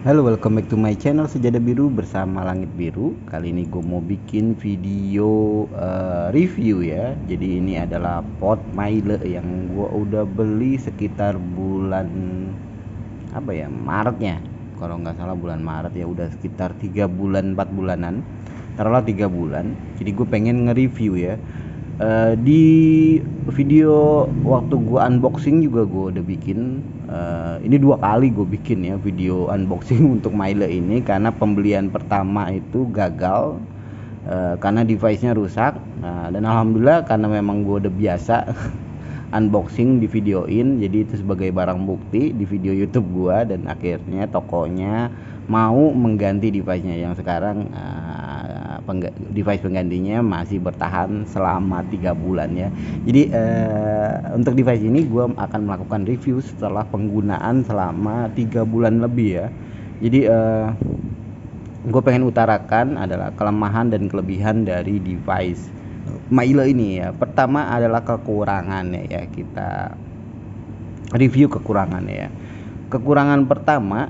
Halo, welcome back to my channel Sejadah Biru bersama Langit Biru. Kali ini gue mau bikin video review ya. Jadi ini adalah pot Miele yang gue udah beli sekitar bulan apa ya, Maretnya. Kalau nggak salah bulan Maret ya, udah sekitar 3 bulan 4 bulanan. Taruhlah 3 bulan. Jadi gue pengen nge-review ya. Di video waktu gue unboxing juga gue udah bikin. Ini 2 kali gue bikin ya video unboxing untuk Miele ini, karena pembelian pertama itu gagal karena device-nya rusak. Dan alhamdulillah karena memang gue udah biasa unboxing di videoin, jadi itu sebagai barang bukti di video YouTube gue. Dan akhirnya tokonya mau mengganti device-nya yang sekarang device penggantinya masih bertahan selama 3 bulan ya. Jadi untuk device ini gue akan melakukan review setelah penggunaan selama 3 bulan lebih ya. Jadi gue pengen utarakan adalah kelemahan dan kelebihan dari device Miele ini ya. Pertama adalah kekurangannya ya, kita review kekurangannya ya. Kekurangan pertama,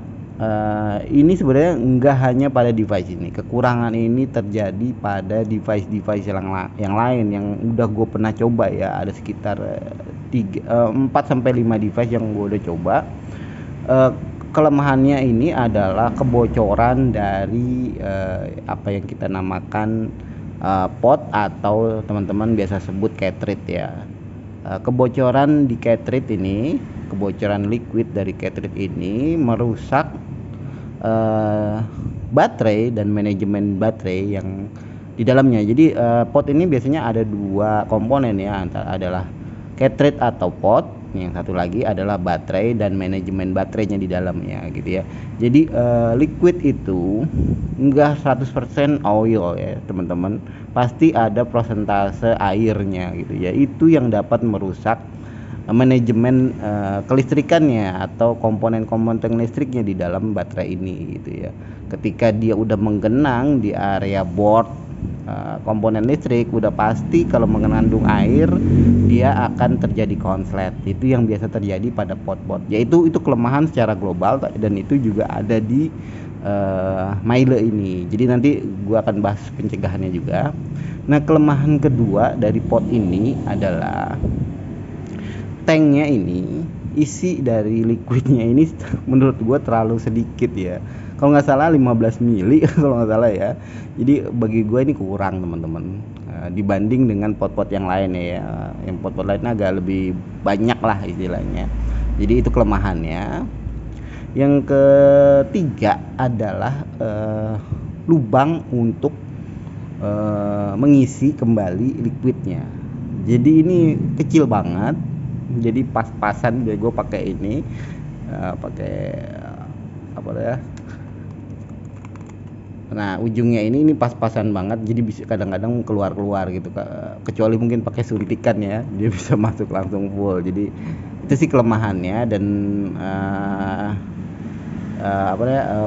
ini sebenarnya enggak hanya pada device ini. Kekurangan ini terjadi pada device-device yang lain yang udah gue pernah coba ya. Ada sekitar 4 sampai 5 device yang gue udah coba. Kelemahannya ini adalah kebocoran dari apa yang kita namakan pot atau teman-teman biasa sebut cartridge ya. Kebocoran di cartridge ini, kebocoran liquid dari cartridge ini merusak baterai dan manajemen baterai yang di dalamnya. Jadi pot ini biasanya ada 2 komponen ya, antara adalah cartridge atau pot, yang satu lagi adalah baterai dan manajemen baterainya di dalamnya gitu ya. Jadi liquid itu enggak 100% oil ya teman-teman, pasti ada persentase airnya gitu ya. Itu yang dapat merusak manajemen kelistrikannya atau komponen-komponen listriknya di dalam baterai ini gitu ya. Ketika dia udah menggenang di area board komponen listrik, udah pasti kalau mengandung air dia akan terjadi konslet. Itu yang biasa terjadi pada pot-pot. Yaitu itu kelemahan secara global, dan itu juga ada di Miele ini. Jadi nanti gua akan bahas pencegahannya juga. Nah, kelemahan kedua dari pot ini adalah tanknya ini, isi dari liquidnya ini menurut gue terlalu sedikit ya. Kalau nggak salah 15 mili kalau nggak salah ya. Jadi bagi gue ini kurang teman-teman, dibanding dengan pot-pot yang lain ya. Yang pot-pot lainnya agak lebih banyak lah istilahnya. Jadi itu kelemahannya. Yang ketiga adalah lubang untuk mengisi kembali liquidnya. Jadi ini kecil banget, jadi pas-pasan. Gue pakai ini pakai apa ya, nah ujungnya ini pas-pasan banget, jadi bisa kadang-kadang keluar gitu, kecuali mungkin pakai suntikan ya, dia bisa masuk langsung full. Jadi itu sih kelemahannya. Dan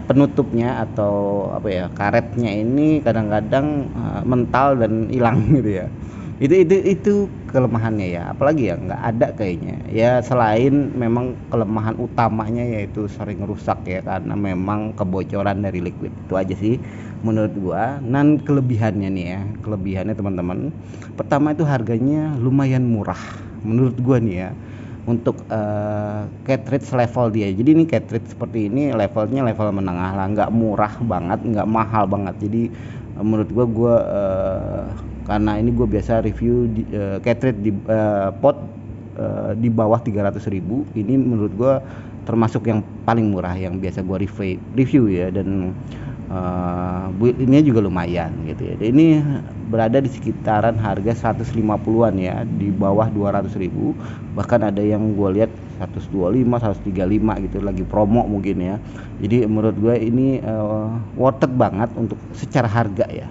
penutupnya atau apa ya, karetnya ini kadang-kadang mental dan hilang gitu ya. Itu kelemahannya ya. Apalagi ya, nggak ada kayaknya ya, selain memang kelemahan utamanya yaitu sering rusak ya, karena memang kebocoran dari liquid. Itu aja sih menurut gua. Dan kelebihannya nih ya, kelebihannya teman-teman, pertama itu harganya lumayan murah menurut gua nih ya, untuk cartridge level dia. Jadi ini cartridge seperti ini levelnya level menengah lah, nggak murah banget, nggak mahal banget. Jadi menurut gua karena ini gue biasa review di, cartridge di pot di bawah 300.000, ini menurut gue termasuk yang paling murah yang biasa gue review ya. Dan build ini juga lumayan gitu ya. Dan ini berada di sekitaran harga 150-an ya, di bawah 200.000. Bahkan ada yang gue lihat 125, 135 gitu, lagi promo mungkin ya. Jadi menurut gue ini worth it banget untuk secara harga ya.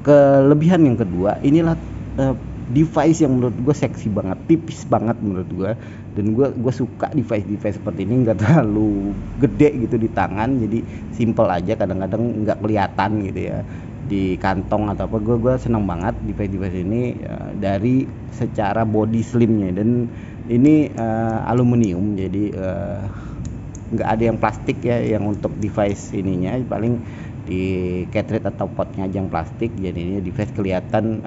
Kelebihan yang kedua, inilah device yang menurut gue seksi banget, tipis banget menurut gue. Dan gue suka device seperti ini, nggak terlalu gede gitu di tangan, jadi simple aja, kadang-kadang nggak kelihatan gitu ya di kantong atau apa. Gue senang banget device ini dari secara body slimnya. Dan ini aluminium, jadi nggak ada yang plastik ya, yang untuk device ininya paling di cartridge atau potnya aja yang plastik, jadi ini device kelihatan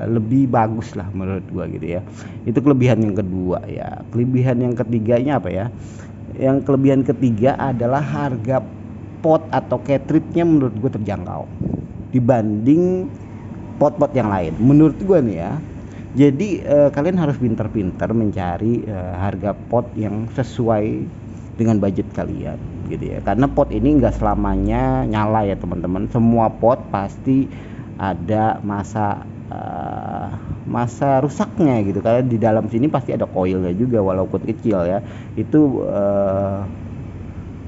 lebih bagus lah menurut gua gitu ya. Itu kelebihan yang kedua ya. Kelebihan yang ketiganya apa ya? Yang kelebihan ketiga adalah harga pot atau cartridge-nya menurut gue terjangkau dibanding pot-pot yang lain menurut gue nih ya. Jadi kalian harus pintar-pintar mencari harga pot yang sesuai dengan budget kalian gitu ya, karena pot ini enggak selamanya nyala ya teman-teman. Semua pot pasti ada masa rusaknya gitu, karena di dalam sini pasti ada koilnya juga walaupun kecil ya. Itu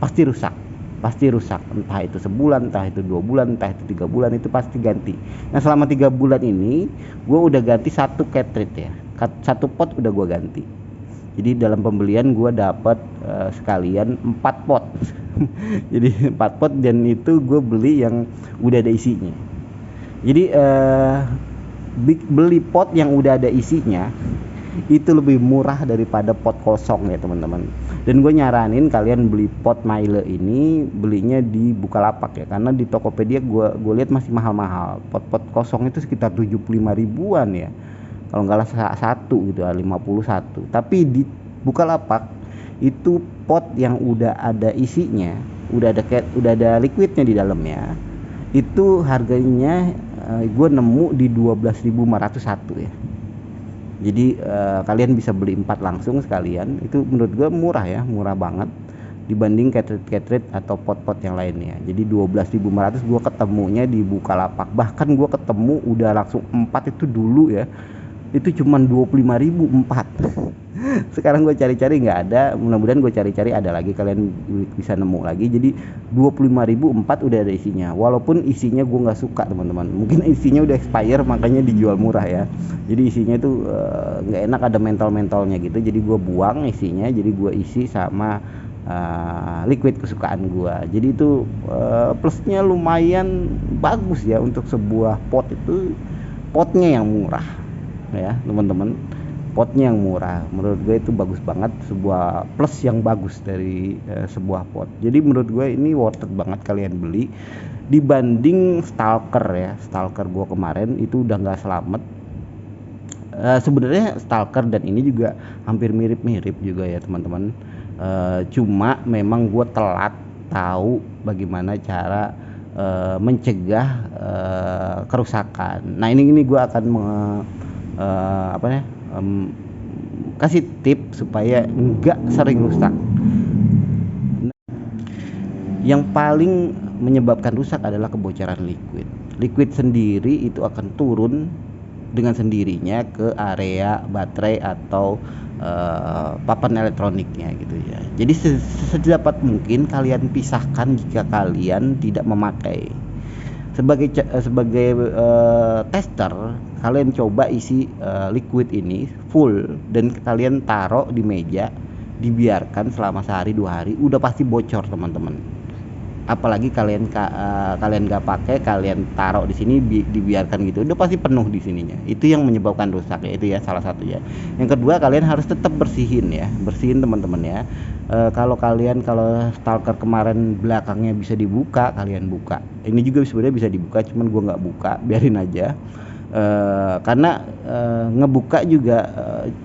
pasti rusak entah itu sebulan, entah itu 2 bulan, entah itu 3 bulan, itu pasti ganti. Nah selama 3 bulan ini gue udah ganti satu cartridge ya, satu pot udah gue ganti. Jadi dalam pembelian gue dapat sekalian 4 pot jadi 4 pot, dan itu gue beli yang udah ada isinya. Jadi beli pot yang udah ada isinya itu lebih murah daripada pot kosong ya teman-teman. Dan gue nyaranin kalian beli pot Miele ini belinya di Bukalapak ya, karena di Tokopedia gue lihat masih mahal-mahal. Pot-pot kosong itu sekitar 75 ribuan ya, kalau nggak salah satu gitu, 51. Tapi di Bukalapak itu pot yang udah ada isinya, udah ada liquidnya di dalamnya, itu harganya gue nemu di 12.501 ya. Jadi kalian bisa beli 4 langsung sekalian. Itu menurut gue murah ya, murah banget dibanding cartridge atau pot-pot yang lainnya. Jadi 12.500 gue ketemunya di Bukalapak. Bahkan gue ketemu udah langsung 4 itu dulu ya, itu cuman 25.000 4. Sekarang gue cari-cari nggak ada, mudah-mudahan gue cari-cari ada lagi, kalian bisa nemu lagi. Jadi 25.000 4 udah ada isinya, walaupun isinya gue nggak suka teman-teman. Mungkin isinya udah expire makanya dijual murah ya. Jadi isinya tuh nggak enak, ada mentol-mentolnya gitu, jadi gue buang isinya, jadi gue isi sama liquid kesukaan gue. Jadi itu plusnya lumayan bagus ya untuk sebuah pot. Itu potnya yang murah ya teman-teman, potnya yang murah menurut gue itu bagus banget, sebuah plus yang bagus dari sebuah pot. Jadi menurut gue ini worth it banget kalian beli dibanding Stalker ya. Stalker gue kemarin itu udah nggak selamat. Sebenarnya Stalker dan ini juga hampir mirip-mirip juga ya teman-teman. Cuma memang gue telat tahu bagaimana cara mencegah kerusakan. Nah ini gue akan kasih tip supaya enggak sering rusak. Yang paling menyebabkan rusak adalah kebocoran liquid sendiri itu akan turun dengan sendirinya ke area baterai atau papan elektroniknya gitu ya. Jadi sedapat mungkin kalian pisahkan jika kalian tidak memakai. Sebagai tester, kalian coba isi liquid ini full dan kalian taruh di meja, dibiarkan selama sehari 2 hari, udah pasti bocor teman-teman. Apalagi kalian nggak pakai, kalian taruh di sini dibiarkan gitu, udah pasti penuh di sininya. Itu yang menyebabkan rusak ya, itu ya salah satu ya. Yang kedua, kalian harus tetap bersihin teman-teman ya. Kalau Stalker kemarin belakangnya bisa dibuka, kalian buka. Ini juga sebenarnya bisa dibuka, cuman gue nggak buka, biarin aja. Karena ngebuka juga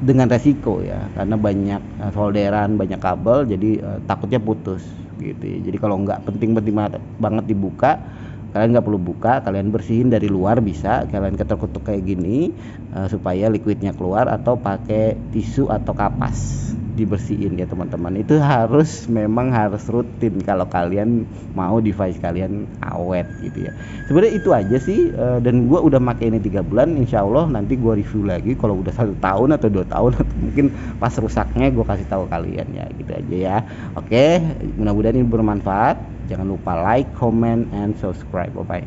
dengan resiko ya, karena banyak solderan, banyak kabel, jadi takutnya putus gitu ya. Jadi kalau nggak penting banget dibuka, kalian nggak perlu buka, kalian bersihin dari luar. Bisa kalian ketuk-ketuk kayak gini supaya liquidnya keluar, atau pakai tisu atau kapas dibersihin ya teman-teman. Itu memang harus rutin kalau kalian mau device kalian awet gitu ya. Sebenarnya itu aja sih, dan gue udah pakai ini 3 bulan. Insya Allah nanti gue review lagi kalau udah 1 tahun atau 2 tahun atau mungkin pas rusaknya gue kasih tahu kalian ya, gitu aja ya. Oke, mudah-mudahan ini bermanfaat. Jangan lupa like, comment, and subscribe. Bye bye.